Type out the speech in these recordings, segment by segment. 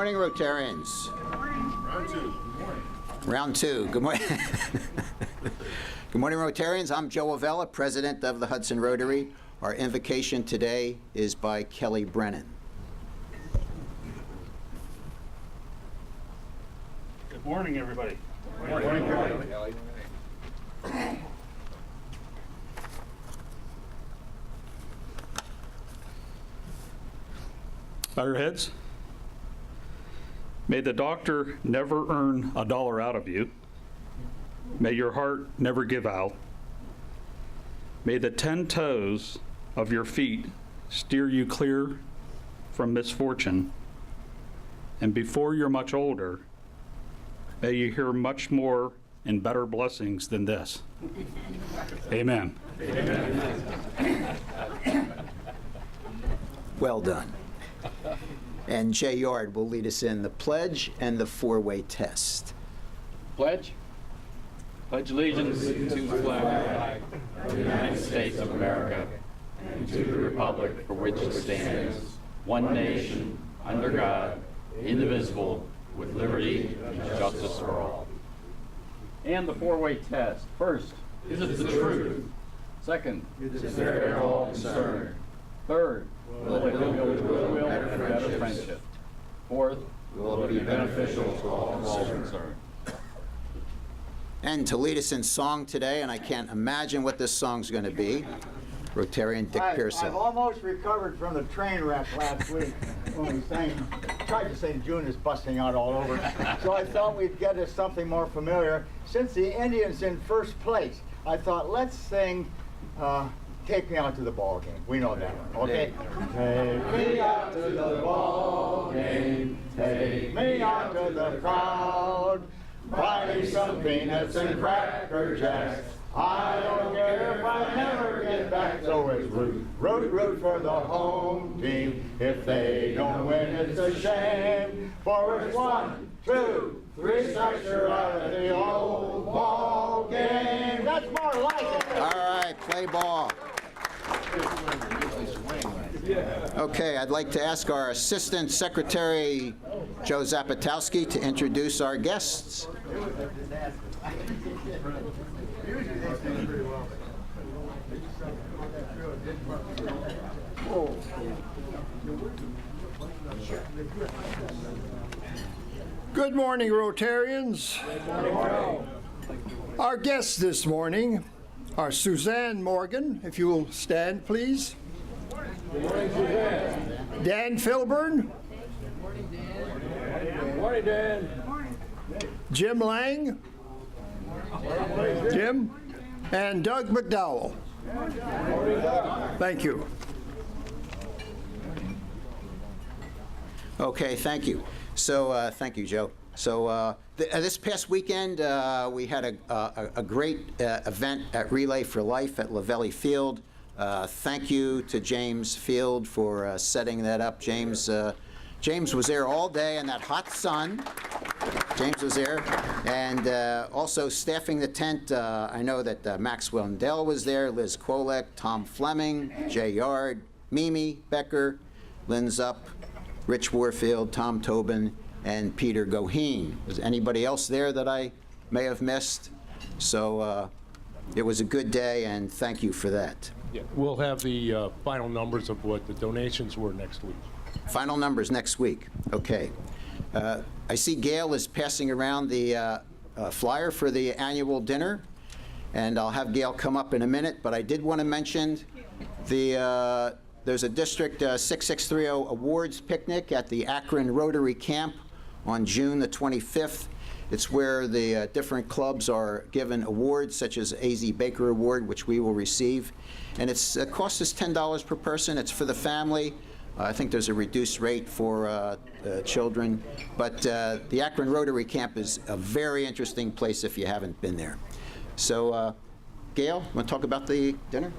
morning, Rotarians. Round two. Good morning. Round two. Good morning. Good morning, Rotarians. I'm Joe Avella, President of the Hudson Rotary. Our invocation today is by Kelly Brennan. Good morning, everybody. Good morning, Kelly. Bow your heads. May the doctor never earn a dollar out of you. May your heart never give out. May the 10 toes of your feet steer you clear from misfortune. And before you're much older, may you hear much more and better blessings than this. Amen. Amen. Well done. And Jay Yard will lead us in the pledge and the four-way test. Pledge. Pledge allegiance to the flag of the United States of America and to the republic for which it stands, one nation, under God, indivisible, with liberty and justice for all. And the four-way test. First, is it the truth? Second, is there at all concern? Third, will it build goodwill and better friendship? Fourth, will it be beneficial to all concerned? And to lead us in song today, and I can't imagine what this song's going to be, Rotarian Dick Pearsall. I've almost recovered from the train wreck last week when we tried to sing June is busting out all over. So I thought we'd get us something more familiar. Since the Indians in first place, I thought let's sing Take Me Out to the Ball Game. We know that one, okay? Take me out to the ball game, take me out to the crowd, buy me some peanuts and Cracker Jacks. I don't care if I never get back. So it's root for the home team. If they don't win, it's a shame. For it's 1, 2, 3 strikes, you're out of the old ball game. That's more like it. All right, play ball. Okay, I'd like to ask our Assistant Secretary, Joe Zapatowski, to introduce our guests. Good morning, Rotarians. Good morning. Our guests this morning are Suzanne Morgan, if you will stand, please. Good morning, Suzanne. Dan Filburn. Good morning, Dan. Good morning, Dan. Good morning. Jim Lang. Good morning, Jim. And Doug McDowell. Good morning, Doug. Thank you. Okay, thank you. So, thank you, Joe. So, this past weekend, we had a great event at Relay for Life at Lavelli Field. Thank you to James Field for setting that up. James was there all day in that hot sun. James was there. And also staffing the tent, I know that Maxwell and Dell was there, Liz Kolek, Tom Fleming, Jay Yard, Mimi Becker, Lynn Zupp, Rich Warfield, Tom Tobin, and Peter Goheen. Was anybody else there that I may have missed? So it was a good day, and thank you for that. Yeah, we'll have the final numbers of what the donations were next week. Final numbers next week. Okay. I see Gail is passing around the flyer for the annual dinner, and I'll have Gail come up in a minute, but I did want to mention there's a District 6630 Awards Picnic at the Akron Rotary Camp on June the 25th. It's where the different clubs are given awards, such as A.Z. Baker Award, which we will receive. And it costs us $10 per person. It's for the family. I think there's a reduced rate for children. But the Akron Rotary Camp is a very interesting place if you haven't been there. So, Gail, want to talk about the dinner?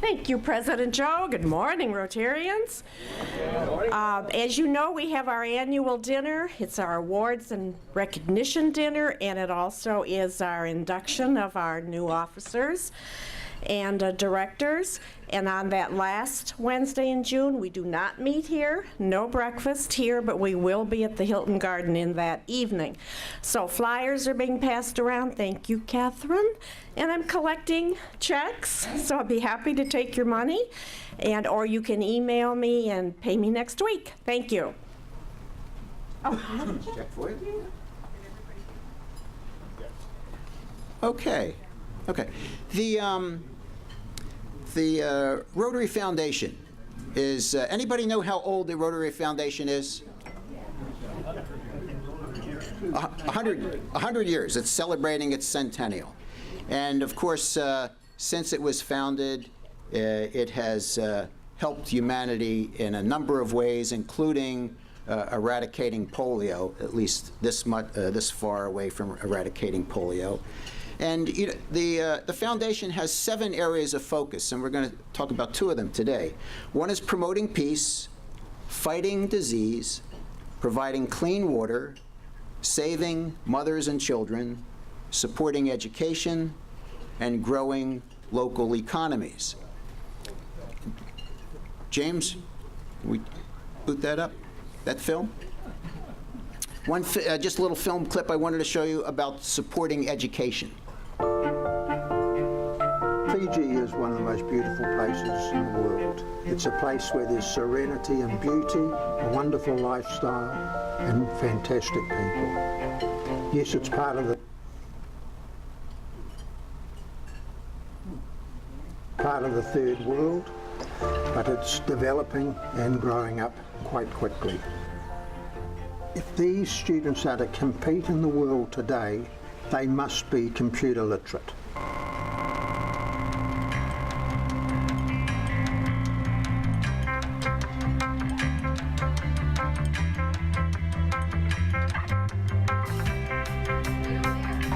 Thank you, President Joe. Good morning, Rotarians. As you know, we have our annual dinner. It's our awards and recognition dinner, and it also is our induction of our new officers. and directors. And on that last Wednesday in June, we do not meet here, no breakfast here, but we will be at the Hilton Garden in that evening. So flyers are being passed around. Thank you, Catherine. And I'm collecting checks, so I'll be happy to take your money, or you can email me and pay me next week. Thank you. Check for you. Okay. The Rotary Foundation is, anybody know how old the Rotary Foundation is? 100 years. It's celebrating its centennial. And of course, since it was founded, it has helped humanity in a number of ways, including eradicating polio, at least this far away from eradicating polio. And the foundation has 7 areas of focus, and we're going to talk about 2 of them today. One is promoting peace, fighting disease, providing clean water, saving mothers and children, supporting education, and growing local economies. James, can we boot that up, that film? Just a little film clip I wanted to show you about supporting education. Fiji is one of the most beautiful places in the world. It's a place where there's serenity and beauty, a wonderful lifestyle, and fantastic people. Yes, it's part of the third world, but it's developing and growing up quite quickly. If these students are to compete in the world today, they must be computer literate.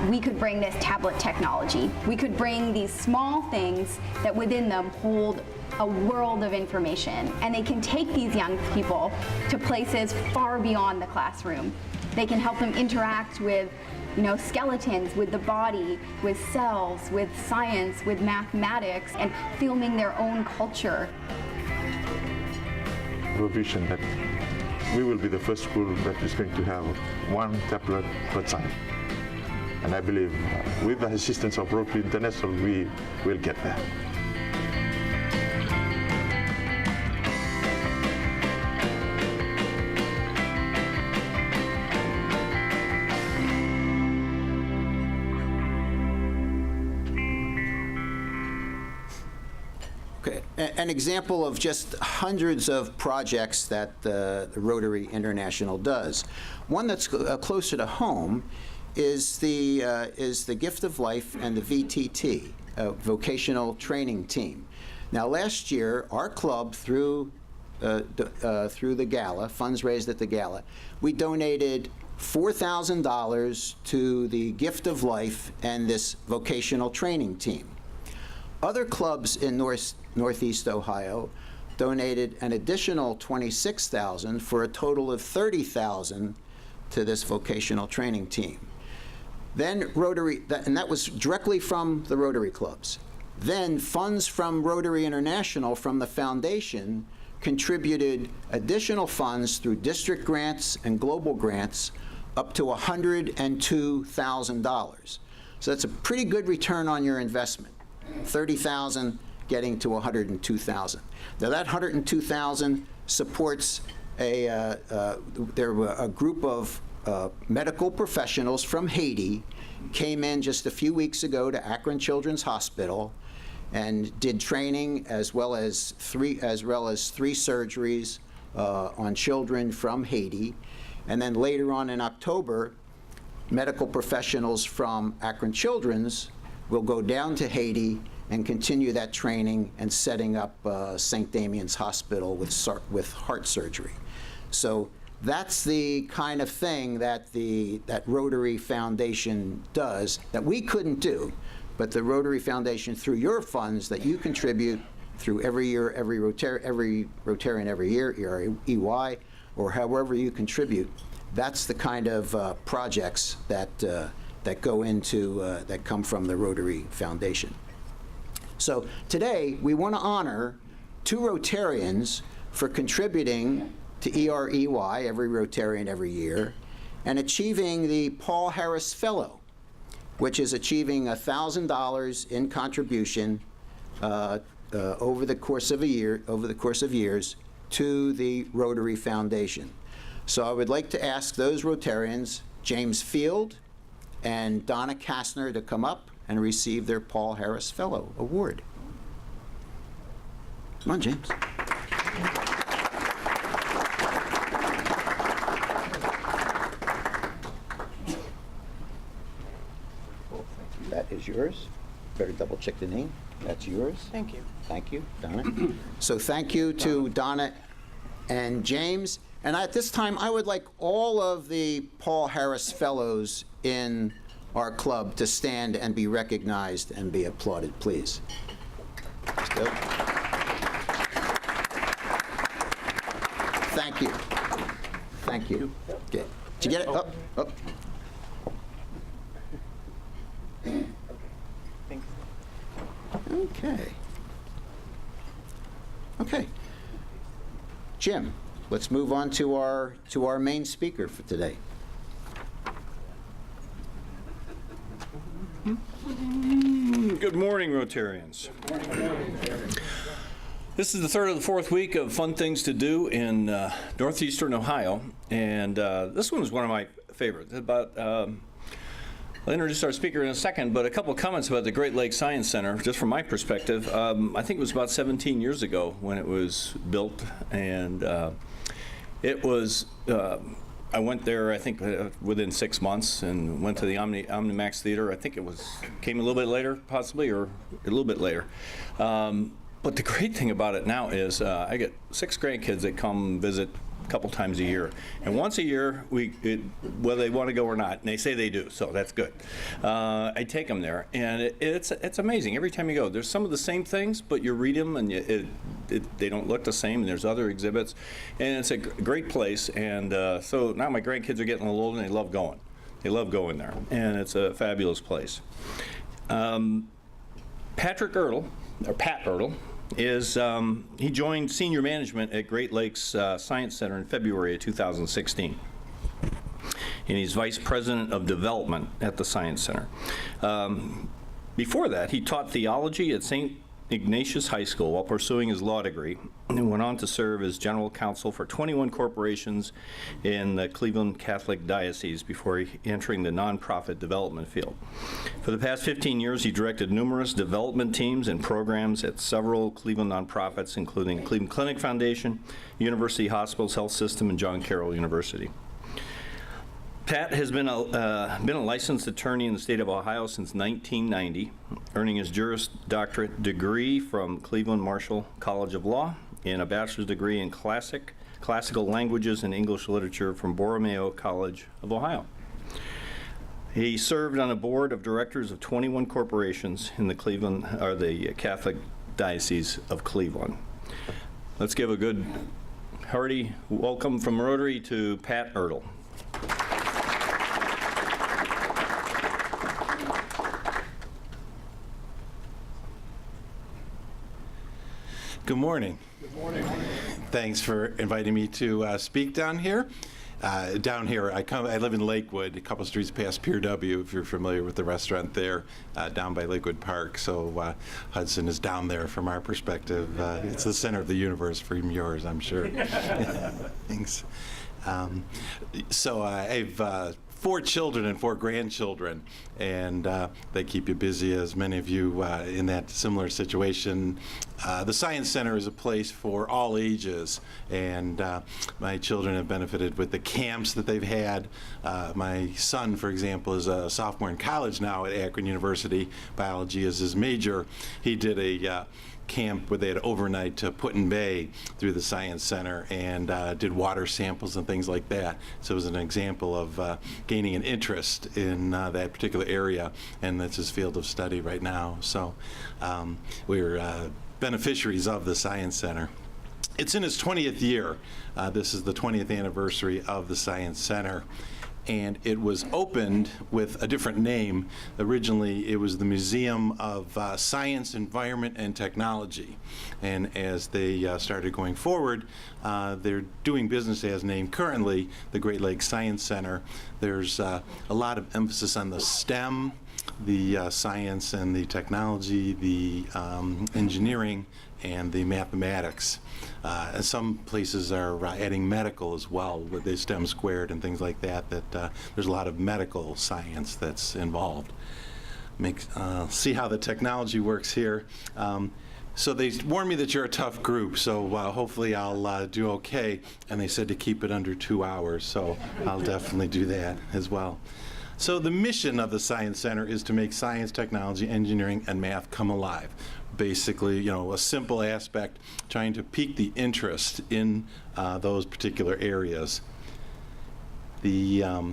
We could bring this tablet technology. We could bring these small things that within them hold a world of information, and they can take these young people to places far beyond the classroom. They can help them interact with skeletons, with the body, with cells, with science, with mathematics, and filming their own culture. Our vision that we will be the first school that is going to have 1 tablet per child. And I believe with the assistance of Rotary International, we will get there. Okay, an example of just hundreds of projects that the Rotary International does. One that's closer to home is the Gift of Life and the VTT, Vocational Training Team. Now, last year, our club, through the gala, funds raised at the gala, we donated $4,000 to the Gift of Life and this vocational training team. Other clubs in Northeast Ohio donated an additional $26,000 for a total of $30,000 to this vocational training team. Then Rotary, and that was directly from the Rotary clubs. Then funds from Rotary International, from the foundation, contributed additional funds through district grants and global grants up to $102,000. So that's a pretty good return on your investment. 30,000 getting to 102,000. Now that 102,000 supports a group of medical professionals from Haiti came in just a few weeks ago to Akron Children's Hospital and did training as well as three surgeries on children from Haiti. And then later on in October, medical professionals from Akron Children's will go down to Haiti and continue that training and setting up St. Damian's Hospital with heart surgery. So that's the kind of thing that that Rotary Foundation does that we couldn't do, but the Rotary Foundation, through your funds that you contribute through every year, every Rotarian every year, EY, or however you contribute, that's the kind of projects that go into, that come from the Rotary Foundation. So today, we want to honor 2 Rotarians for contributing to EREY, every Rotarian every year, and achieving the Paul Harris Fellow, which is achieving $1,000 in contribution over the course of years to the Rotary Foundation. So I would like to ask those Rotarians, James Field and Donna Kastner, to come up and receive their Paul Harris Fellow Award. Come on, James. That is yours. Better double check the name. That's yours. Thank you. Thank you, Donna. So thank you to Donna and James. And at this time, I would like all of the Paul Harris Fellows in our club to stand and be recognized and be applauded, please. Still. Thank you. Thank you. Okay. Did you get it? Up, up. Thanks. Okay. Okay. Jim, let's move on to our main speaker for today. Good morning, Rotarians. This is the third or the fourth week of Fun Things to Do in northeastern Ohio, and this one is one of my favorites. I'll introduce our speaker in a second, but a couple of comments about the Great Lakes Science Center, just from my perspective. I think it was about 17 years ago when it was built, and it was, I went there, I think, within 6 months, and went to the Omnimax Theater. I think it came a little bit later, possibly, or a little bit later. But the great thing about it now is I get 6 grandkids that come visit a couple times a year. And once a year, whether they want to go or not, and they say they do, so that's good. I take them there, and it's amazing. Every time you go, there's some of the same things, but you read them, and they don't look the same, and there's other exhibits. And it's a great place, and so now my grandkids are getting a little older, and they love going. They love going there, and it's a fabulous place. Pat Ertl, he joined senior management at Great Lakes Science Center in February of 2016. And he's vice president of development at the Science Center. Before that, he taught theology at St. Ignatius High School while pursuing his law degree, and went on to serve as general counsel for 21 corporations in the Cleveland Catholic Diocese before entering the nonprofit development field. For the past 15 years, he directed numerous development teams and programs at several Cleveland nonprofits, including Cleveland Clinic Foundation, University Hospitals Health System, and John Carroll University. Pat has been a licensed attorney in the state of Ohio since 1990, earning his Juris Doctorate degree from Cleveland Marshall College of Law and a bachelor's degree in classical languages and English literature from Borromeo College of Ohio. He served on a board of directors of 21 corporations in the Catholic Diocese of Cleveland. Let's give a good, hearty welcome from Rotary to Pat Ertl. Good morning. Good morning. Thanks for inviting me to speak down here. I live in Lakewood, a couple streets past Pier W, if you're familiar with the restaurant there, down by Lakewood Park. So Hudson is down there from our perspective. It's the center of the universe from yours, I'm sure. Thanks. So I have 4 children and 4 grandchildren, and they keep you busy, as many of you in that similar situation. The Science Center is a place for all ages, and my children have benefited with the camps that they've had. My son, for example, is a sophomore in college now at Akron University. Biology is his major. He did a camp where they had overnight to Put-in-Bay through the Science Center and did water samples and things like that. So it was an example of gaining an interest in that particular area, and that's his field of study right now. So we're beneficiaries of the Science Center. It's in its 20th year. This is the 20th anniversary of the Science Center. and it was opened with a different name. Originally, it was the Museum of Science, Environment, and Technology. And as they started going forward, they're doing business as named currently the Great Lakes Science Center. There's a lot of emphasis on the STEM, the science and the technology, the engineering, and the mathematics. And some places are adding medical as well with the STEM squared and things like that, there's a lot of medical science that's involved. See how the technology works here. So they warned me that you're a tough group, so hopefully I'll do okay. And they said to keep it under 2 hours, so I'll definitely do that as well. So the mission of the Science Center is to make science, technology, engineering, and math come alive. Basically, a simple aspect, trying to pique the interest in those particular areas. Just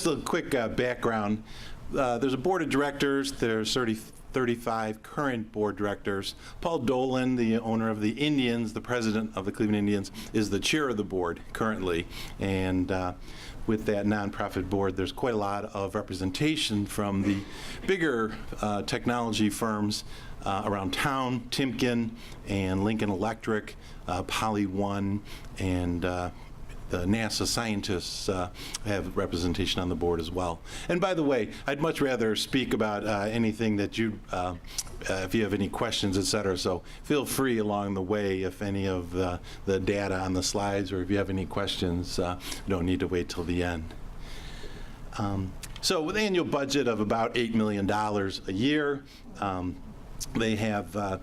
a quick background. There's a board of directors. There's 35 current board directors. Paul Dolan, the owner of the Indians, the president of the Cleveland Indians, is the chair of the board currently. And with that nonprofit board, there's quite a lot of representation from the bigger technology firms around town, Timken and Lincoln Electric, Poly One, and the NASA scientists have representation on the board as well. And by the way, I'd much rather speak about anything that you, if you have any questions, et cetera, so feel free along the way if any of the data on the slides, or if you have any questions, you don't need to wait till the end. So with an annual budget of about $8 million a year, they have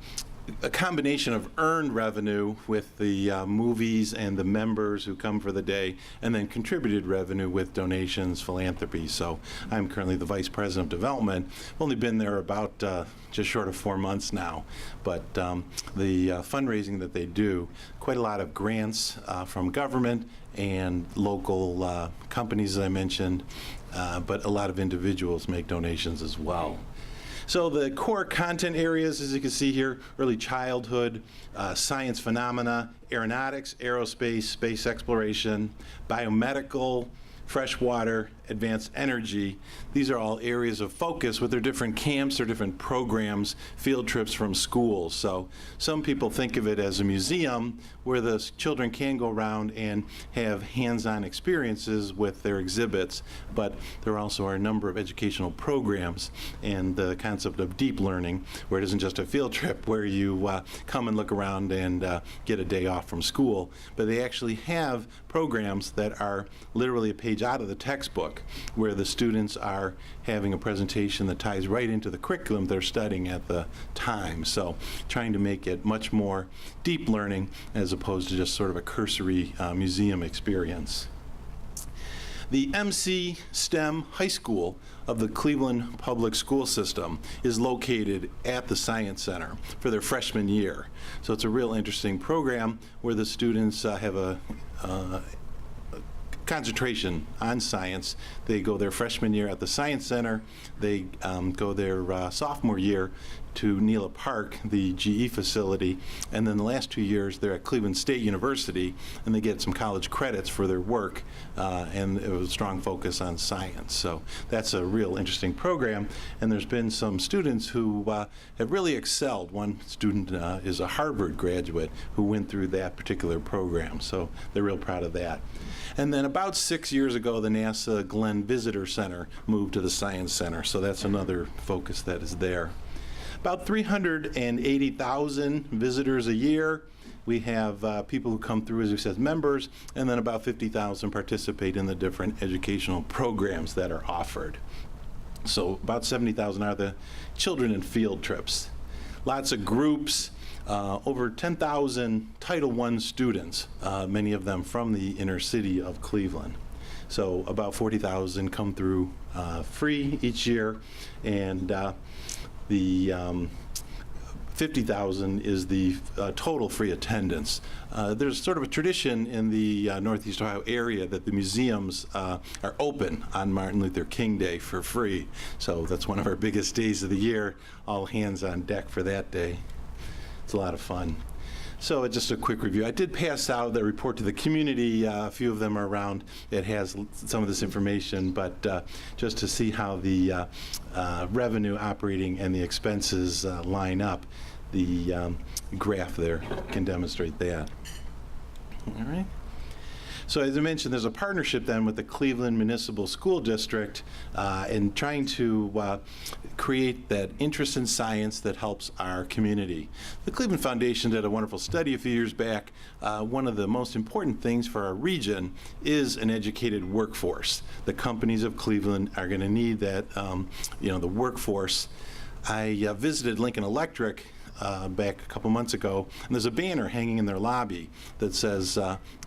a combination of earned revenue with the movies and the members who come for the day, and then contributed revenue with donations, philanthropy. So I'm currently the Vice President of Development. I've only been there about just short of 4 months now, but the fundraising that they do, quite a lot of grants from government and local companies, as I mentioned, but a lot of individuals make donations as well. So the core content areas, as you can see here, early childhood, science phenomena, aeronautics, aerospace, space exploration, biomedical, freshwater, advanced energy. These are all areas of focus with their different camps or different programs, field trips from schools. So some people think of it as a museum where the children can go around and have hands-on experiences with their exhibits, but there also are a number of educational programs and the concept of deep learning, where it isn't just a field trip where you come and look around and get a day off from school, but they actually have programs that are literally a page out of the textbook, where the students are having a presentation that ties right into the curriculum they're studying at the time. So trying to make it much more deep learning as opposed to just sort of a cursory museum experience. The MC STEM High School of the Cleveland Public School System is located at the Science Center for their freshman year. So it's a real interesting program where the students have a concentration on science. They go their freshman year at the Science Center. They go their sophomore year to Neela Park, the GE facility, and then the last 2 years they're at Cleveland State University, and they get some college credits for their work, and it was a strong focus on science. So that's a real interesting program, and there's been some students who have really excelled. One student is a Harvard graduate who went through that particular program, so they're real proud of that. And then about 6 years ago, the NASA Glenn Visitor Center moved to the Science Center, so that's another focus that is there. About 380,000 visitors a year. We have people who come through, as we said, members, and then about 50,000 participate in the different educational programs that are offered. So about 70,000 are the children in field trips. Lots of groups. Over 10,000 Title I students, many of them from the inner city of Cleveland. So about 40,000 come through free each year, and the 50,000 is the total free attendance. There's sort of a tradition in the Northeast Ohio area that the museums are open on Martin Luther King Day for free. So that's one of our biggest days of the year. All hands on deck for that day. It's a lot of fun. So just a quick review. I did pass out the report to the community. A few of them are around. It has some of this information, but just to see how the revenue, operating, and the expenses line up, the graph there can demonstrate that. All right. So as I mentioned, there's a partnership then with the Cleveland Municipal School District in trying to create that interest in science that helps our community. The Cleveland Foundation did a wonderful study a few years back. One of the most important things for our region is an educated workforce. The companies of Cleveland are going to need that, the workforce. I visited Lincoln Electric back a couple months ago, and there's a banner hanging in their lobby that says,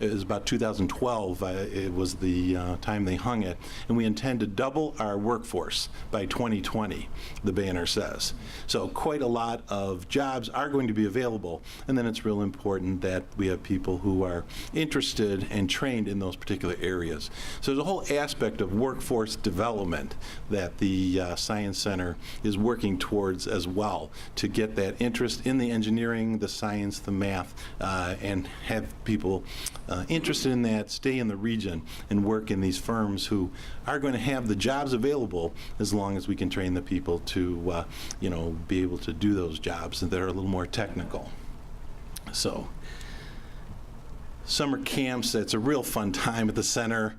it was about 2012, it was the time they hung it, and we intend to double our workforce by 2020, the banner says. So quite a lot of jobs are going to be available, and then it's real important that we have people who are interested and trained in those particular areas. So there's a whole aspect of workforce development that the Science Center is working towards as well, to get that interest in the engineering, the science, the math, and have people interested in that stay in the region and work in these firms who are going to have the jobs available as long as we can train the people to be able to do those jobs that are a little more technical. So summer camps, it's a real fun time at the center.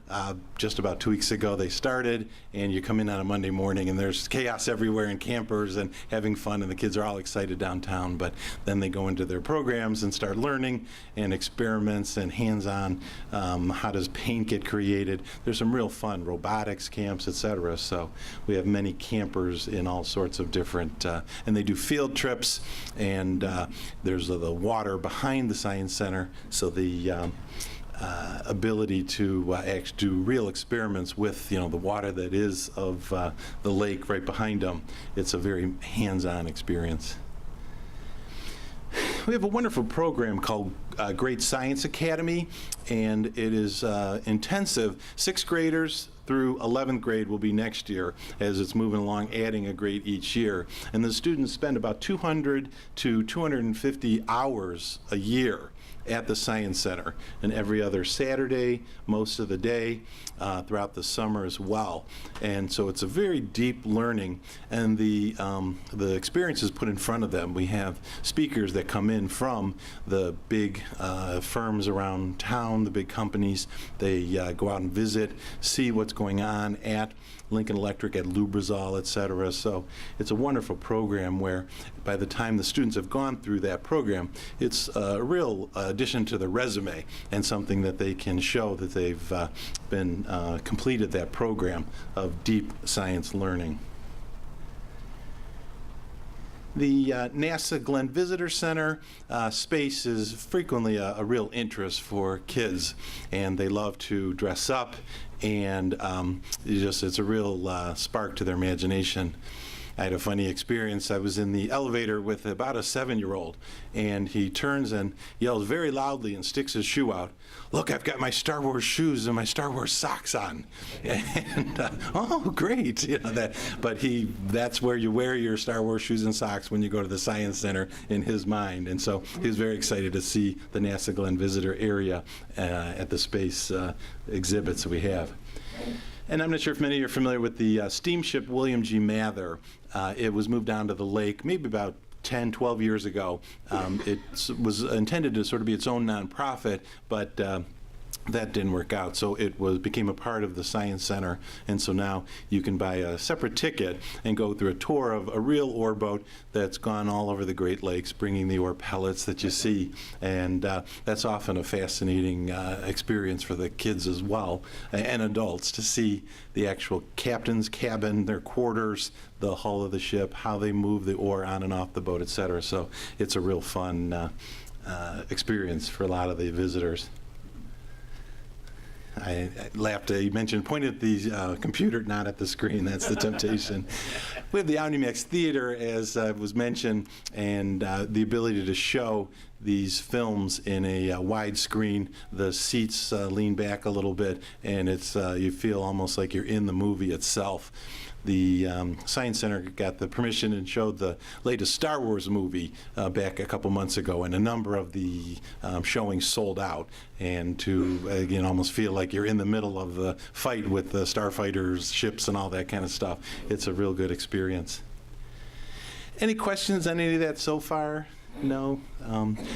Just about 2 weeks ago they started, and you come in on a Monday morning and there's chaos everywhere and campers and having fun, and the kids are all excited downtown, but then they go into their programs and start learning and experiments and hands-on. How does paint get created? There's some real fun robotics camps, etc. So we have many campers in all sorts of different, and they do field trips, and there's the water behind the Science Center, so the ability to actually do real experiments with the water that is of the lake right behind them. It's a very hands-on experience. We have a wonderful program called Great Science Academy, and it is intensive. 6th graders through 11th grade will be next year, as it's moving along, adding a grade each year. And the students spend about 200 to 250 hours a year at the Science Center, and every other Saturday, most of the day, throughout the summer as well. And so it's a very deep learning, and the experience is put in front of them. We have speakers that come in from the big firms around town, the big companies. They go out and visit, see what's going on at Lincoln Electric, at Lubrizol, etc. So it's a wonderful program where by the time the students have gone through that program, it's a real addition to their resume and something that they can show that they've been completed that program of deep science learning. The NASA Glenn Visitor Center space is frequently a real interest for kids, and they love to dress up, and it's a real spark to their imagination. I had a funny experience. I was in the elevator with about a 7-year-old, and he turns and yells very loudly and sticks his shoe out. "Look, I've got my Star Wars shoes and my Star Wars socks on." And oh, great, But that's where you wear your Star Wars shoes and socks when you go to the Science Center in his mind. And so he was very excited to see the NASA Glenn Visitor area at the space exhibits that we have. And I'm not sure if many of you are familiar with the steamship William G. Mather. It was moved down to the lake maybe about 10, 12 years ago. It was intended to sort of be its own nonprofit, but that didn't work out, so it became a part of the Science Center, and so now you can buy a separate ticket and go through a tour of a real ore boat that's gone all over the Great Lakes, bringing the ore pellets that you see, and that's often a fascinating experience for the kids as well, and adults, to see the actual captain's cabin, their quarters, the hull of the ship, how they move the ore on and off the boat, etc. So it's a real fun experience for a lot of the visitors. I laughed. You mentioned pointed at the computer, not at the screen. That's the temptation. We have the Omnimax Theater, as was mentioned, and the ability to show these films in a widescreen. The seats lean back a little bit, and it's you feel almost like you're in the movie itself. The Science Center got the permission and showed the latest Star Wars movie back a couple months ago, and a number of the showings sold out. And to, again, almost feel like you're in the middle of the fight with the starfighters, ships, and all that kind of stuff. It's a real good experience. Any questions on any of that so far? No?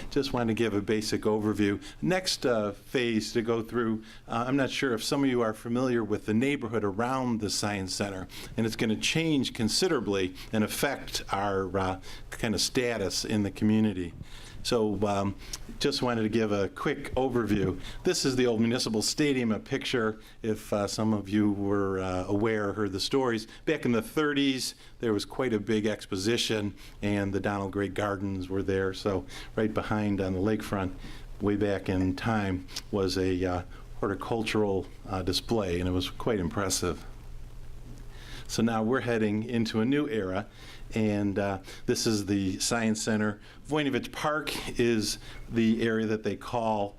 Just wanted to give a basic overview. Next phase to go through, I'm not sure if some of you are familiar with the neighborhood around the Science Center, and it's going to change considerably and affect our kind of status in the community. So just wanted to give a quick overview. This is the old Municipal Stadium, a picture, if some of you were aware or heard the stories. Back in the 30s, there was quite a big exposition, and the Donald Gray Gardens were there. So right behind on the lakefront, way back in time, was a horticultural display, and it was quite impressive. So now we're heading into a new era, and this is the Science Center. Voinovich Park is the area that they call,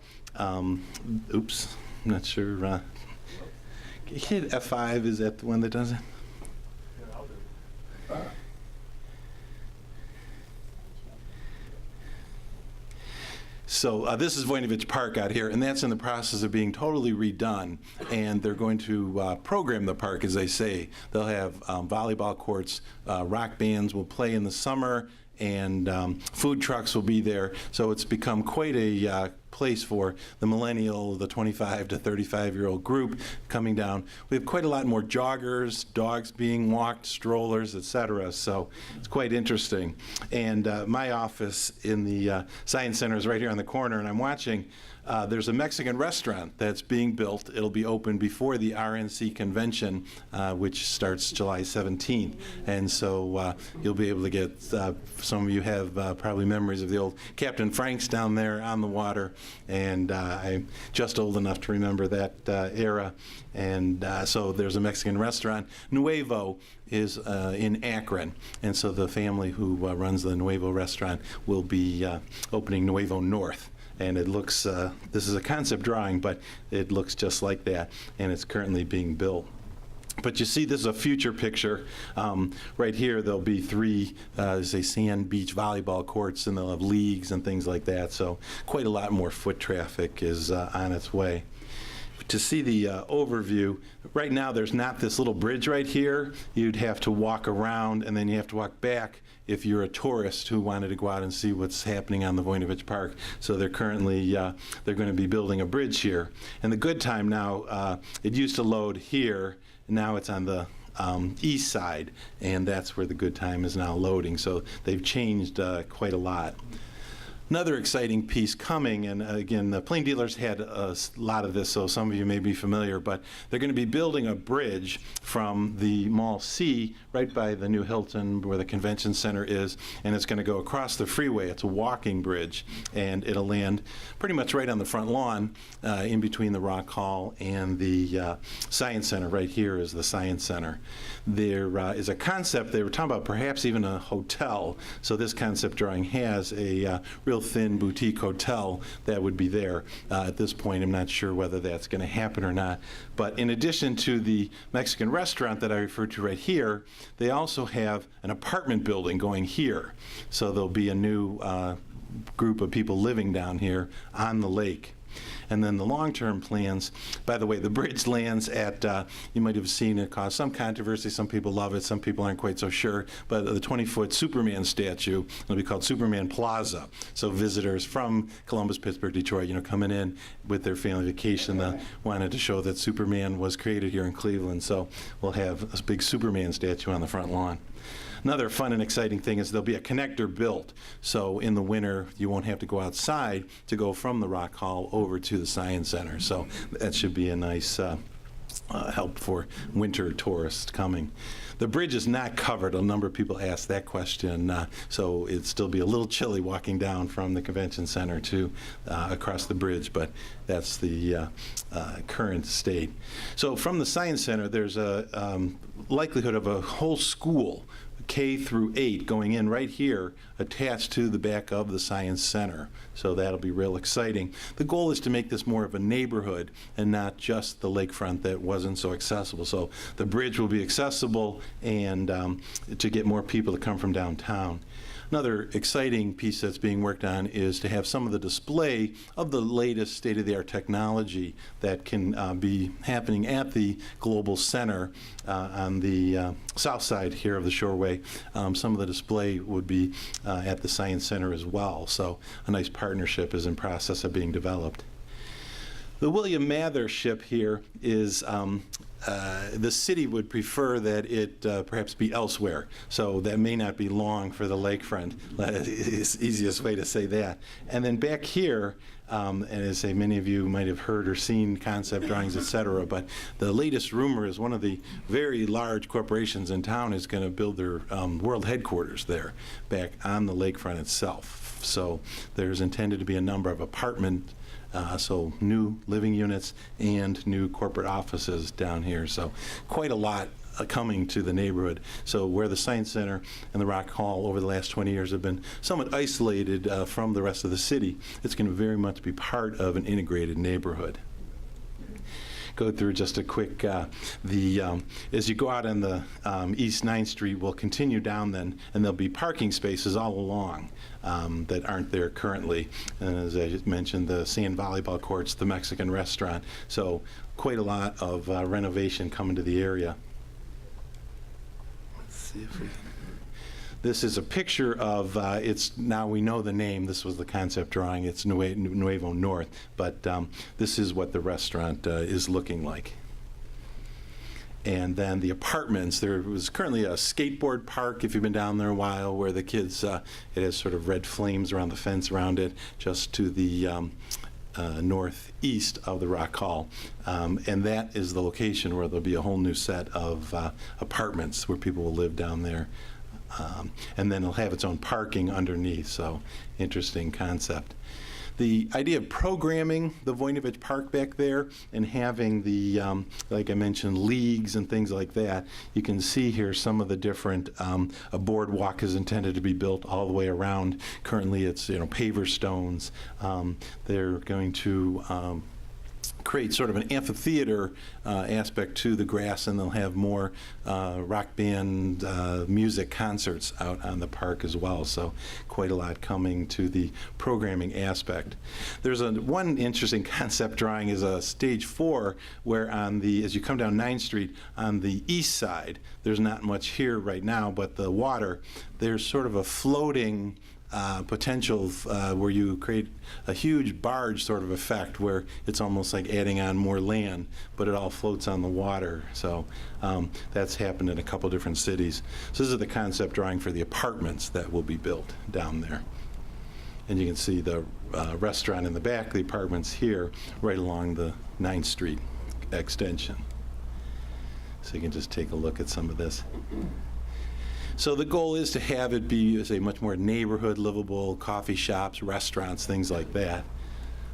oops, I'm not sure. Hit F5, is that the one that does it? So this is Voinovich Park out here, and that's in the process of being totally redone. And they're going to program the park, as they say. They'll have volleyball courts, rock bands will play in the summer, and food trucks will be there. So it's become quite a place for the millennial, the 25 to 35-year-old group coming down. We have quite a lot more joggers, dogs being walked, strollers, etc. So it's quite interesting. And my office in the Science Center is right here on the corner, and I'm watching. There's a Mexican restaurant that's being built. It'll be open before the RNC convention, which starts July 17th. And so you'll be able to get, some of you have probably memories of the old Captain Frank's down there on the water. And I'm just old enough to remember that era. And so there's a Mexican restaurant. Nuevo is in Akron. And so the family who runs the Nuevo restaurant will be opening Nuevo North. And it looks, this is a concept drawing, but it looks just like that, and it's currently being built. But you see, this is a future picture. Right here, there'll be three, say, sand beach volleyball courts, and they'll have leagues and things like that. So quite a lot more foot traffic is on its way. To see the overview, right now there's not this little bridge right here. You'd have to walk around, and then you have to walk back if you're a tourist who wanted to go out and see what's happening on the Voinovich Park. So they're currently, they're going to be building a bridge here. And the good time now, it used to load here, and now it's on the east side, and that's where the good time is now loading. So they've changed quite a lot. Another exciting piece coming, and again, the Plain Dealers had a lot of this, so some of you may be familiar, but they're going to be building a bridge from the Mall C right by the new Hilton where the convention center is, and it's going to go across the freeway. It's a walking bridge, and it'll land pretty much right on the front lawn in between the Rock Hall and the Science Center. Right here is the Science Center. There is a concept, they were talking about perhaps even a hotel, so this concept drawing has a real thin boutique hotel that would be there. At this point, I'm not sure whether that's going to happen or not. But in addition to the Mexican restaurant that I referred to right here, they also have an apartment building going here. So there'll be a new group of people living down here on the lake. And then the long-term plans, by the way, the bridge lands at, you might have seen it cause some controversy. Some people love it, some people aren't quite so sure. But the 20-foot Superman statue will be called Superman Plaza. So visitors from Columbus, Pittsburgh, Detroit, coming in with their family vacation, wanted to show that Superman was created here in Cleveland. So we'll have a big Superman statue on the front lawn. Another fun and exciting thing is there'll be a connector built. So in the winter, you won't have to go outside to go from the Rock Hall over to the Science Center. So that should be a nice help for winter tourists coming. The bridge is not covered. A number of people ask that question. So it'd still be a little chilly walking down from the convention center to across the bridge, but that's the current state. So from the Science Center, there's a likelihood of a whole school K through 8 going in right here, attached to the back of the Science Center. So that'll be real exciting. The goal is to make this more of a neighborhood and not just the lakefront that wasn't so accessible. So the bridge will be accessible and to get more people to come from downtown. Another exciting piece that's being worked on is to have some of the display of the latest state-of-the-art technology that can be happening at the Global Center on the south side here of the Shoreway. Some of the display would be at the Science Center as well. So a nice partnership is in process of being developed. The William Mather ship here is the city would prefer that it perhaps be elsewhere, so that may not be long for the lakefront. It's the easiest way to say that. And then back here, and as I say, many of you might have heard or seen concept drawings, et cetera, but the latest rumor is one of the very large corporations in town is going to build their world headquarters there, back on the lakefront itself. So there's intended to be a number of apartment so new living units and new corporate offices down here. So quite a lot coming to the neighborhood. So where the Science Center and the Rock Hall over the last 20 years have been somewhat isolated from the rest of the city, it's going to very much be part of an integrated neighborhood. Go through just a quick, as you go out on the East 9th Street, we'll continue down then, and there'll be parking spaces all along that aren't there currently. And as I just mentioned, the sand volleyball courts, the Mexican restaurant. So quite a lot of renovation coming to the area. Let's see if we can. This is a picture of, it's now we know the name, this was the concept drawing, it's Nuevo North, but this is what the restaurant is looking like. And then the apartments, there was currently a skateboard park, if you've been down there a while, where the kids, it has sort of red flames around the fence around it, just to the northeast of the Rock Hall. And that is the location where there'll be a whole new set of apartments where people will live down there. And then it'll have its own parking underneath, so interesting concept. The idea of programming the Voinovich Park back there and having the, like I mentioned, leagues and things like that, you can see here some of the different, a boardwalk is intended to be built all the way around. Currently it's, paver stones. They're going to create sort of an amphitheater aspect to the grass, and they'll have more rock band music concerts out on the park as well. So quite a lot coming to the programming aspect. There's one interesting concept drawing is a stage 4 where on the, as you come down 9th Street on the east side, there's not much here right now, but the water, there's sort of a floating potential where you create a huge barge sort of effect where it's almost like adding on more land, but it all floats on the water. So that's happened in a couple different cities. So this is the concept drawing for the apartments that will be built down there. And you can see the restaurant in the back, the apartments here, right along the 9th Street extension. So you can just take a look at some of this. So the goal is to have it be, as a much more neighborhood, livable, coffee shops, restaurants, things like that.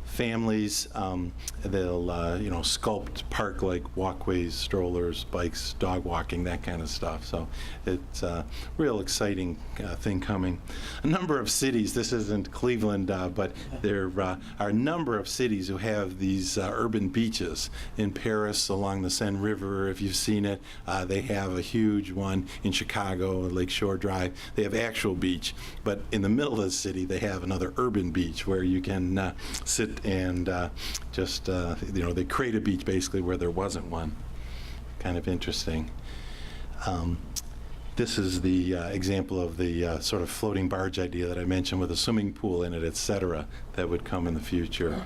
Families, they'll sculpt park-like walkways, strollers, bikes, dog walking, that kind of stuff. So it's a real exciting thing coming. A number of cities, this isn't Cleveland, but there are a number of cities who have these urban beaches. In Paris, along the Seine River, if you've seen it, they have a huge one. In Chicago, Lakeshore Drive, they have actual beach. But in the middle of the city, they have another urban beach where you can sit and they create a beach basically where there wasn't one. Kind of interesting. This is the example of the sort of floating barge idea that I mentioned with a swimming pool in it, et cetera, that would come in the future.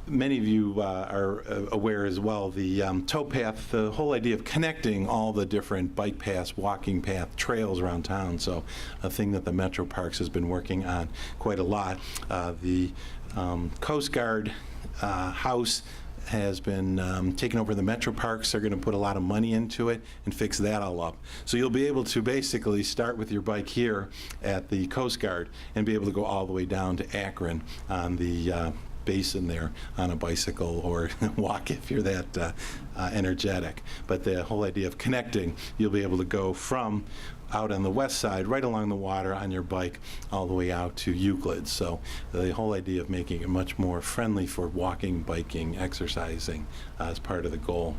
Many of you are aware as well, the towpath, the whole idea of connecting all the different bike paths, walking path, trails around town. So a thing that the Metro Parks has been working on quite a lot. The Coast Guard house has been taken over the Metro Parks. They're going to put a lot of money into it and fix that all up. So you'll be able to basically start with your bike here at the Coast Guard and be able to go all the way down to Akron on the basin there on a bicycle or walk if you're that energetic. But the whole idea of connecting, you'll be able to go from out on the west side, right along the water on your bike, all the way out to Euclid. So the whole idea of making it much more friendly for walking, biking, exercising is part of the goal.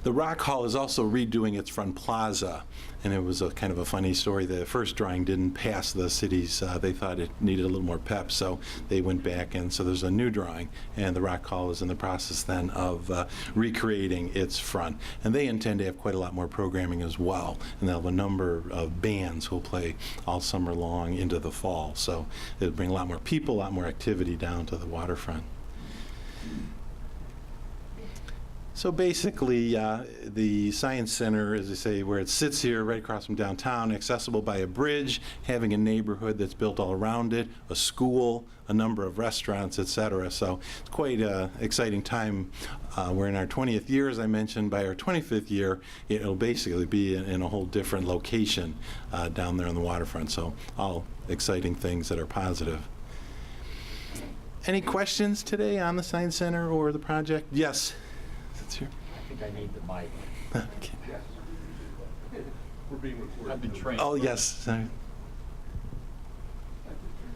The Rock Hall is also redoing its front plaza, and it was a kind of a funny story. The first drawing didn't pass the cities. They thought it needed a little more pep, so they went back, and so there's a new drawing, and the Rock Hall is in the process then of recreating its front. And they intend to have quite a lot more programming as well, and they'll have a number of bands who'll play all summer long into the fall. So it'll bring a lot more people, a lot more activity down to the waterfront. So basically, the Science Center, as I say, where it sits here right across from downtown, accessible by a bridge, having a neighborhood that's built all around it, a school, a number of restaurants, et cetera. So it's quite an exciting time. We're in our 20th year, as I mentioned. By our 25th year, it'll basically be in a whole different location down there on the waterfront. So all exciting things that are positive. Any questions today on the Science Center or the project? Yes. Here. I think I need the mic. Okay. We're being recorded. I've been trained. Oh, yes. Sorry.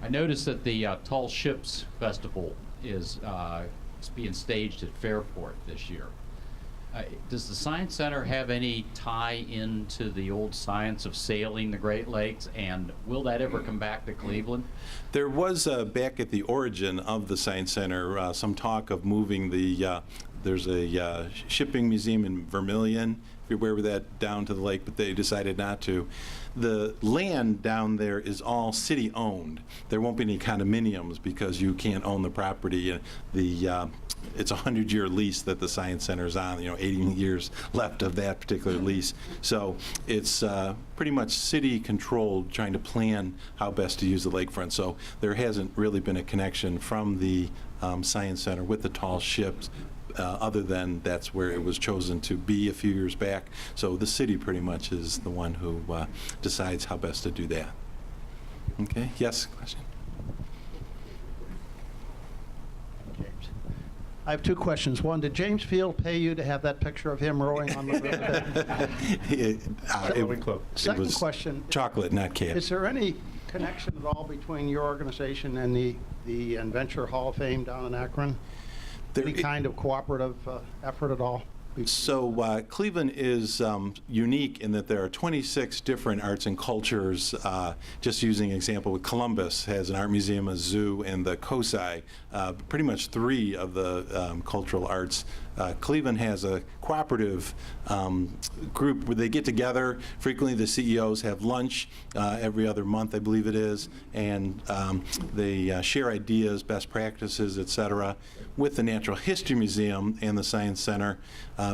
I noticed that the Tall Ships Festival is being staged at Fairport this year. Does the Science Center have any tie into the old science of sailing the Great Lakes, and will that ever come back to Cleveland? There was, back at the origin of the Science Center, some talk of moving the, there's a shipping museum in Vermilion, if you're aware of that, down to the lake, but they decided not to. The land down there is all city-owned. There won't be any condominiums because you can't own the property. It's a 100-year lease that the Science Center is on, 80 years left of that particular lease. So it's pretty much city-controlled, trying to plan how best to use the lakefront. So there hasn't really been a connection from the Science Center with the tall ships, other than that's where it was chosen to be a few years back. So the city pretty much is the one who decides how best to do that. Okay, yes, question? I have two questions. One, did James Field pay you to have that picture of him rowing on the river? Second question. Chocolate, not cash. Is there any connection at all between your organization and the Adventure Hall of Fame down in Akron? Any kind of cooperative effort at all? So Cleveland is unique in that there are 26 different arts and cultures. Just using an example, with Columbus has an art museum, a zoo, and the COSI, pretty much 3 of the cultural arts. Cleveland has a cooperative group where they get together. Frequently the CEOs have lunch every other month, I believe it is, and they share ideas, best practices, et cetera. With the Natural History Museum and the Science Center,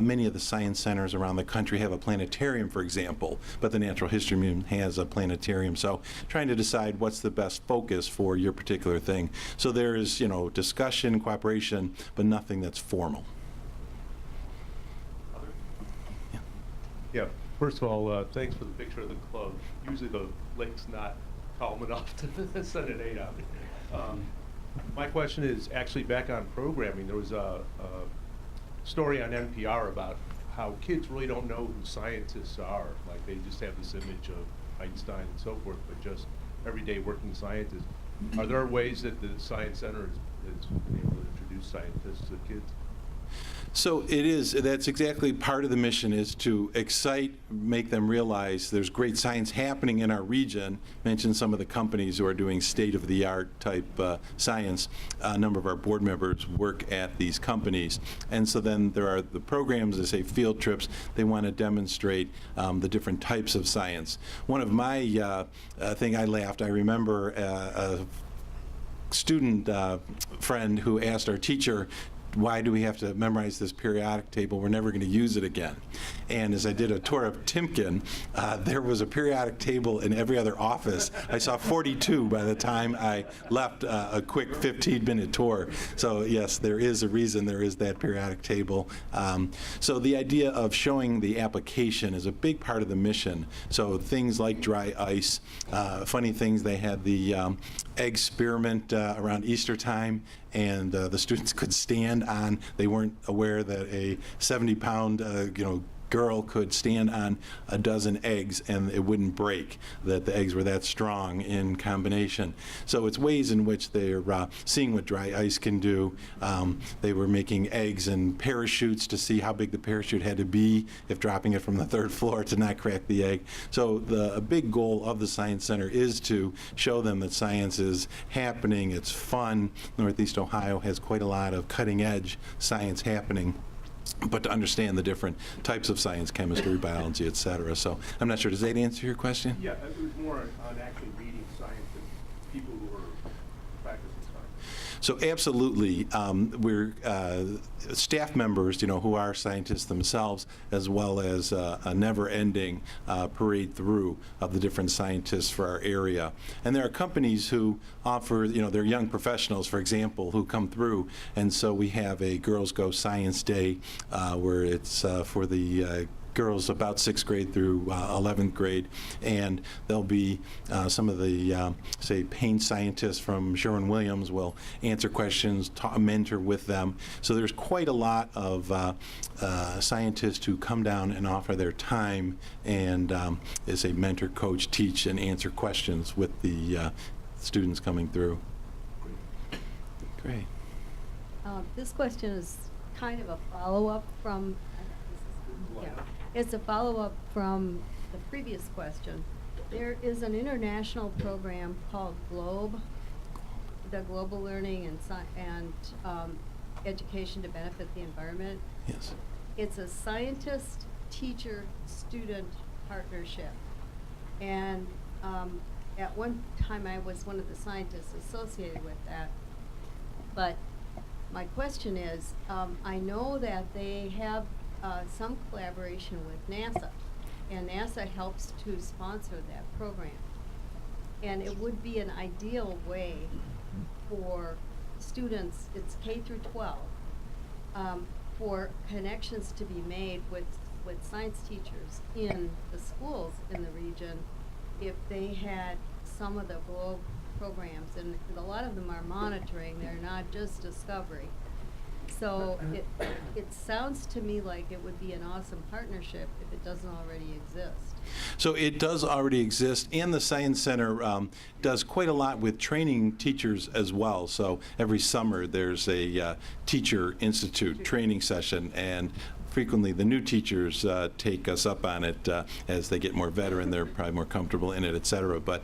many of the science centers around the country have a planetarium, for example, but the Natural History Museum has a planetarium. So trying to decide what's the best focus for your particular thing. So there is, discussion, cooperation, but nothing that's formal. Yeah, first of all, thanks for the picture of the club. Usually the lake's not calm enough to send an 8 out. My question is actually back on programming. There was a story on NPR about how kids really don't know who scientists are. Like they just have this image of Einstein and so forth, but just everyday working scientists. Are there ways that the Science Center is able to introduce scientists to kids? So it is, that's exactly part of the mission, is to excite, make them realize there's great science happening in our region. Mention some of the companies who are doing state-of-the-art type science. A number of our board members work at these companies. And so then there are the programs, they say field trips. They want to demonstrate the different types of science. One of my thing I laughed, I remember a student friend who asked our teacher, why do we have to memorize this periodic table? We're never going to use it again. And as I did a tour of Timken, there was a periodic table in every other office. I saw 42 by the time I left a quick 15-minute tour. So yes, there is a reason there is that periodic table. So the idea of showing the application is a big part of the mission. So things like dry ice, funny things, they had the egg spearmint around Easter time, and the students could stand on, they weren't aware that a 70-pound, girl could stand on a dozen eggs and it wouldn't break, that the eggs were that strong in combination. So it's ways in which they're seeing what dry ice can do. They were making eggs and parachutes to see how big the parachute had to be if dropping it from the 3rd floor to not crack the egg. So a big goal of the Science Center is to show them that science is happening, it's fun. Northeast Ohio has quite a lot of cutting-edge science happening, but to understand the different types of science, chemistry, biology, et cetera. So I'm not sure, does that answer your question? Yeah, it was more on actually reading science and people who are practicing science. So absolutely, we're staff members, who are scientists themselves, as well as a never-ending parade through of the different scientists for our area. And there are companies who offer, they're young professionals, for example, who come through. And so we have a Girls Go Science Day where it's for the girls about 6th grade through 11th grade, and there'll be some of the, say, paint scientists from Sherwin-Williams will answer questions, mentor with them. So there's quite a lot of scientists who come down and offer their time and, as a mentor, coach, teach, and answer questions with the students coming through. Great. This question is kind of a follow-up from, it's a follow-up from the previous question. There is an international program called GLOBE, the Global Learning and Education to Benefit the Environment. Yes. It's a scientist, teacher, student partnership. And at one time I was one of the scientists associated with that. But my question is, I know that they have some collaboration with NASA, and NASA helps to sponsor that program. And it would be an ideal way for students, it's K through 12, for connections to be made with science teachers in the schools in the region if they had some of the GLOBE programs. And a lot of them are monitoring, they're not just discovery. So it sounds to me like it would be an awesome partnership if it doesn't already exist. So it does already exist, and the Science Center does quite a lot with training teachers as well. So every summer there's a Teacher Institute training session, and frequently the new teachers take us up on it as they get more veteran, they're probably more comfortable in it, et cetera. But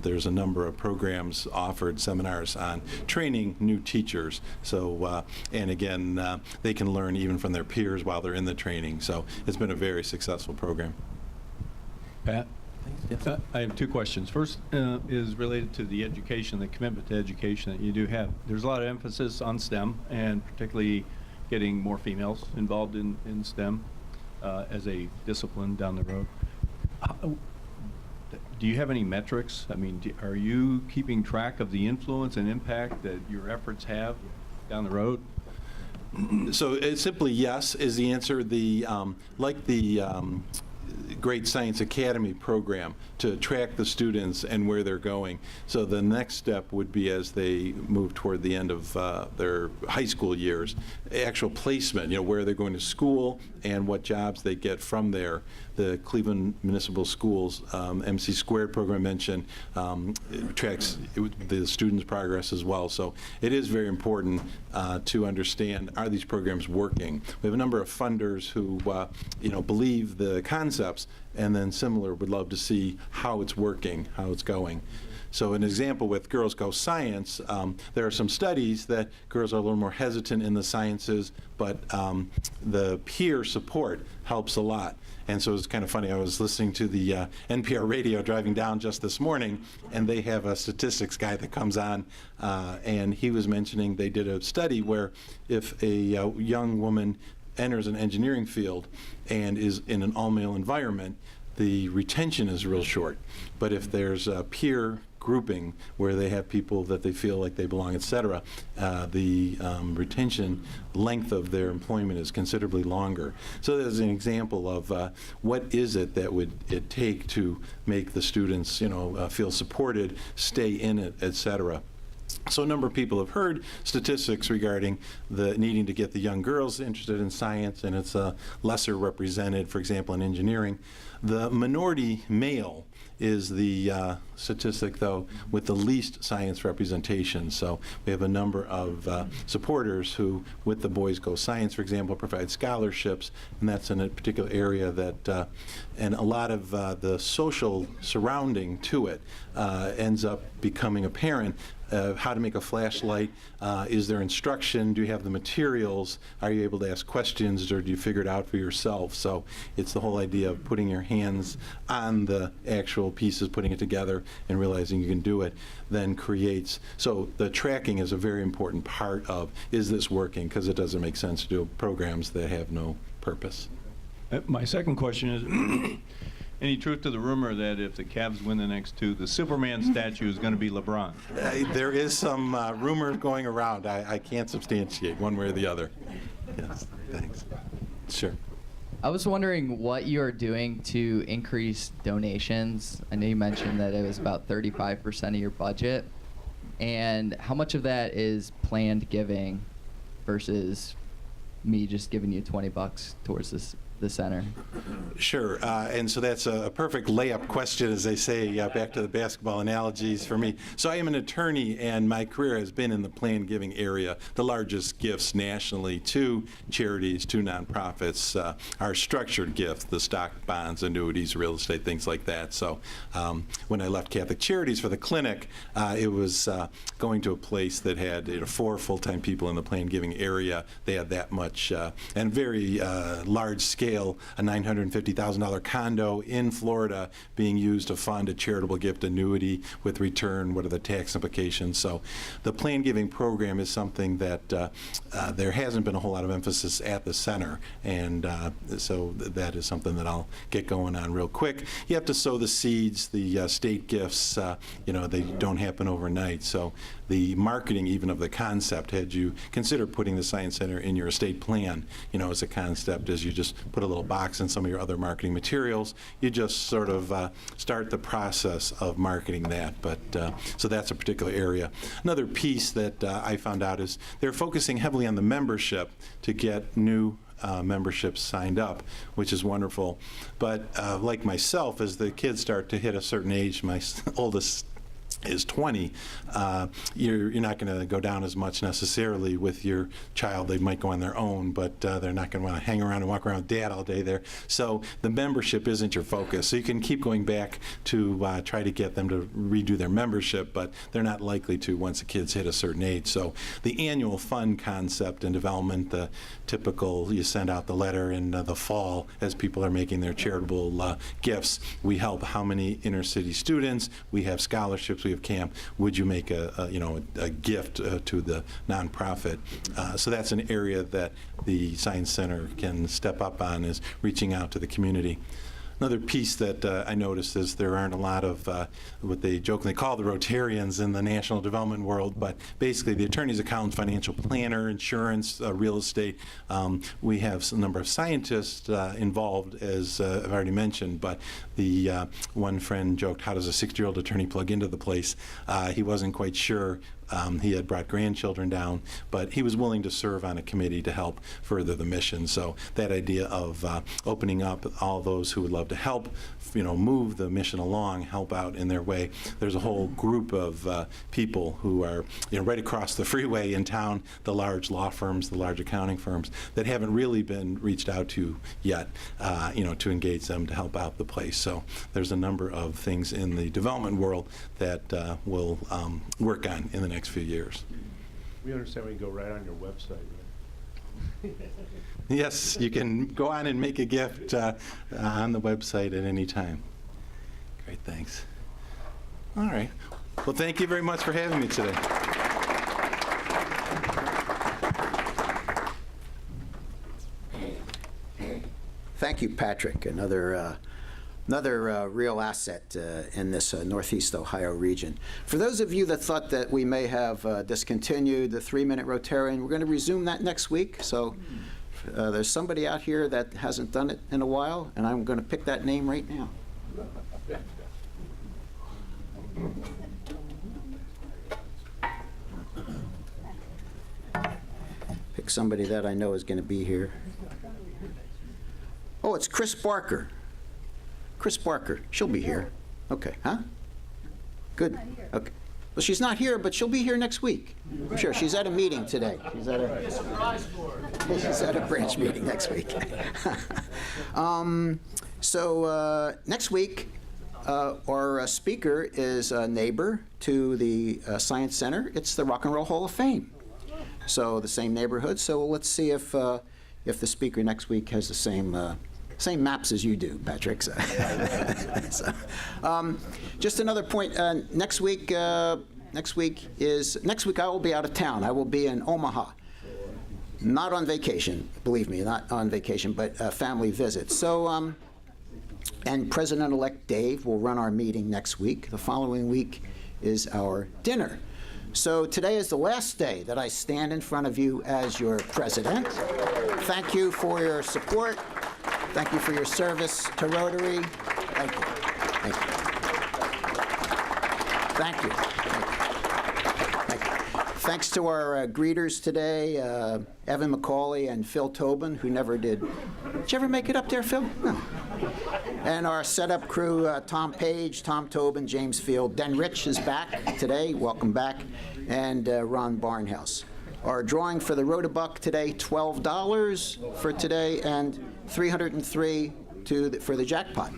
there's a number of programs offered, seminars on training new teachers. So, and again, they can learn even from their peers while they're in the training. So it's been a very successful program. Pat? I have 2 questions. First is related to the education, the commitment to education that you do have. There's a lot of emphasis on STEM, and particularly getting more females involved in STEM as a discipline down the road. Do you have any metrics? I mean, are you keeping track of the influence and impact that your efforts have down the road? So it's simply yes is the answer. The like the Great Science Academy program to track the students and where they're going. So the next step would be, as they move toward the end of their high school years, actual placement, where they're going to school and what jobs they get from there. The Cleveland Municipal Schools MC Squared program mentioned tracks the students' progress as well. So it is very important to understand, are these programs working? We have a number of funders who believe the concepts, and then similar would love to see how it's working, how it's going. So an example with Girls Go Science, there are some studies that girls are a little more hesitant in the sciences, but the peer support helps a lot. And so it's kind of funny, I was listening to the NPR radio driving down just this morning, and they have a statistics guy that comes on, and he was mentioning they did a study where if a young woman enters an engineering field and is in an all-male environment, the retention is real short. But if there's a peer grouping where they have people that they feel like they belong, et cetera, the retention length of their employment is considerably longer. So there's an example of what is it that would it take to make the students, feel supported, stay in it, et cetera. So a number of people have heard statistics regarding the needing to get the young girls interested in science, and it's lesser represented, for example, in engineering. The minority male is the statistic, though, with the least science representation. So we have a number of supporters who, with the Boys Go Science, for example, provide scholarships, and that's in a particular area that, and a lot of the social surrounding to it ends up becoming apparent. How to make a flashlight, is there instruction, do you have the materials, are you able to ask questions, or do you figure it out for yourself? So it's the whole idea of putting your hands on the actual pieces, putting it together, and realizing you can do it, then creates, so the tracking is a very important part of, is this working, because it doesn't make sense to do programs that have no purpose. My second question is, any truth to the rumor that if the Cavs win the next two, the Superman statue is going to be LeBron? There is some rumor going around. I can't substantiate one way or the other. Yes, thanks. Sure. I was wondering what you are doing to increase donations. I know you mentioned that it was about 35% of your budget. And how much of that is planned giving versus me just giving you $20 towards the center? Sure, and so that's a perfect layup question, as they say, back to the basketball analogies for me. So I am an attorney, and my career has been in the planned giving area. The largest gifts nationally to charities, to nonprofits, are structured gifts, the stock, bonds, annuities, real estate, things like that. So when I left Catholic Charities for the clinic, it was going to a place that had 4 full-time people in the planned giving area. They had that much, and very large scale, a $950,000 condo in Florida being used to fund a charitable gift annuity with return. What are the tax implications? So the planned giving program is something that there hasn't been a whole lot of emphasis at the center, and so that is something that I'll get going on real quick. You have to sow the seeds. The state gifts, they don't happen overnight. So the marketing even of the concept, had you consider putting the Science Center in your estate plan, as a concept, as you just put a little box in some of your other marketing materials, you just sort of start the process of marketing that. But so that's a particular area. Another piece that I found out is they're focusing heavily on the membership to get new memberships signed up, which is wonderful. But like myself, as the kids start to hit a certain age, my oldest is 20, you're not going to go down as much necessarily with your child. They might go on their own, but they're not going to want to hang around and walk around with dad all day there. So the membership isn't your focus. So you can keep going back to try to get them to redo their membership, but they're not likely to once the kids hit a certain age. So the annual fund concept and development, the typical, you send out the letter in the fall as people are making their charitable gifts. We help how many inner city students, we have scholarships, we have camp, would you make a gift to the nonprofit? So that's an area that the Science Center can step up on, is reaching out to the community. Another piece that I noticed is there aren't a lot of what they jokingly call the Rotarians in the national development world, but basically the attorneys, accountants, financial planner, insurance, real estate. We have a number of scientists involved, as I've already mentioned, but the one friend joked, how does a 60-year-old attorney plug into the place? He wasn't quite sure He had brought grandchildren down, but he was willing to serve on a committee to help further the mission. So that idea of opening up all those who would love to help, move the mission along, help out in their way. There's a whole group of people who are, right across the freeway in town, the large law firms, the large accounting firms, that haven't really been reached out to yet, to engage them to help out the place. So there's a number of things in the development world that we'll work on in the next few years. We understand we can go right on your website, right? Yes, you can go on and make a gift on the website at any time. Great, thanks. All right. Well, thank you very much for having me today. Thank you, Patrick. Another real asset in this Northeast Ohio region. For those of you that thought that we may have discontinued the 3-minute Rotarian, we're going to resume that next week. So there's somebody out here that hasn't done it in a while, and I'm going to pick that name right now. Pick somebody that I know is going to be here. Oh, it's Chris Barker. Chris Barker. She'll be here. Okay, huh? Good. Okay. Well, she's not here, but she'll be here next week. I'm sure. She's at a meeting today. She's at a branch meeting next week. Next week, our speaker is a neighbor to the Science Center. It's the Rock and Roll Hall of Fame. So the same neighborhood. So let's see if the speaker next week has the same maps as you do, Patrick. So, just another point. Next week I will be out of town. I will be in Omaha. Not on vacation, believe me, not on vacation, but a family visit. So, and President-elect Dave will run our meeting next week. The following week is our dinner. So today is the last day that I stand in front of you as your president. Thank you for your support. Thank you for your service to Rotary. Thank you. Thank you. Thank you. Thank you. Thanks to our greeters today, Evan McCauley and Phil Tobin, who never did. Did you ever make it up there, Phil? No. And our setup crew, Tom Page, Tom Tobin, James Field. Den Rich is back today. Welcome back. And Ron Barnhouse. Our drawing for the Rotabuck today, $12 for today, and $303 for the jackpot.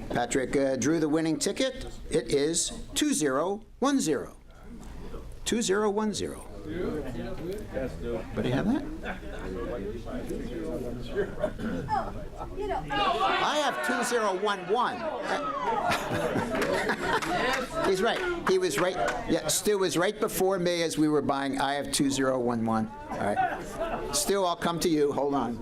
Patrick drew the winning ticket. It is 2010. 2010. Anybody have that? I have 2011. He's right. He was right. Yeah, Stu was right before me as we were buying. I have 2011. All right. Stu, I'll come to you. Hold on.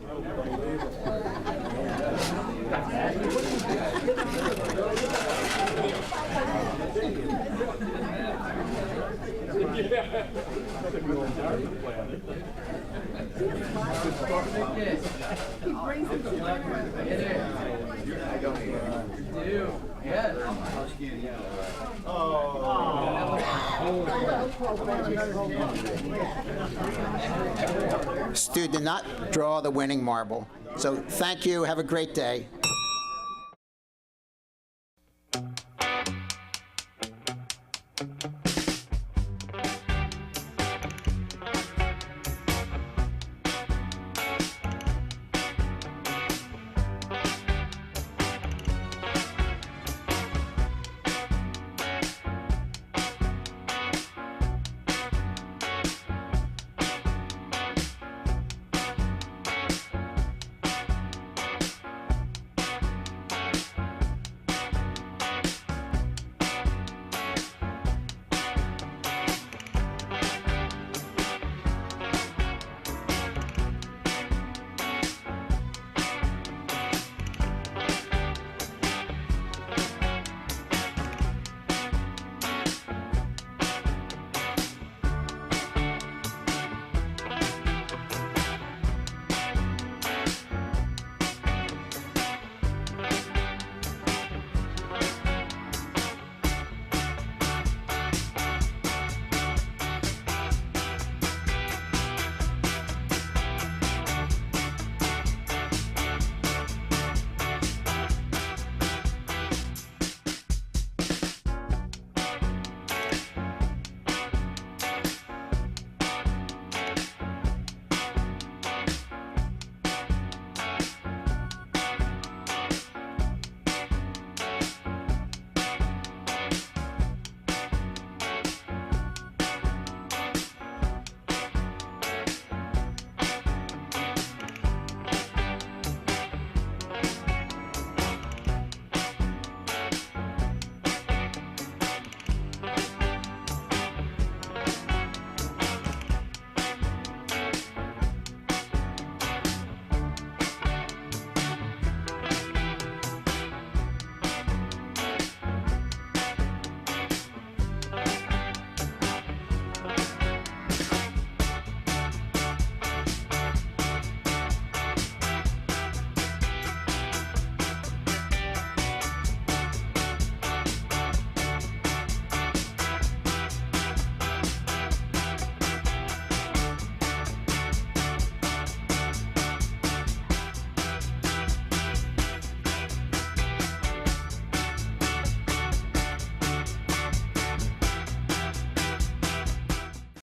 Stu did not draw the winning marble. So thank you. Have a great day.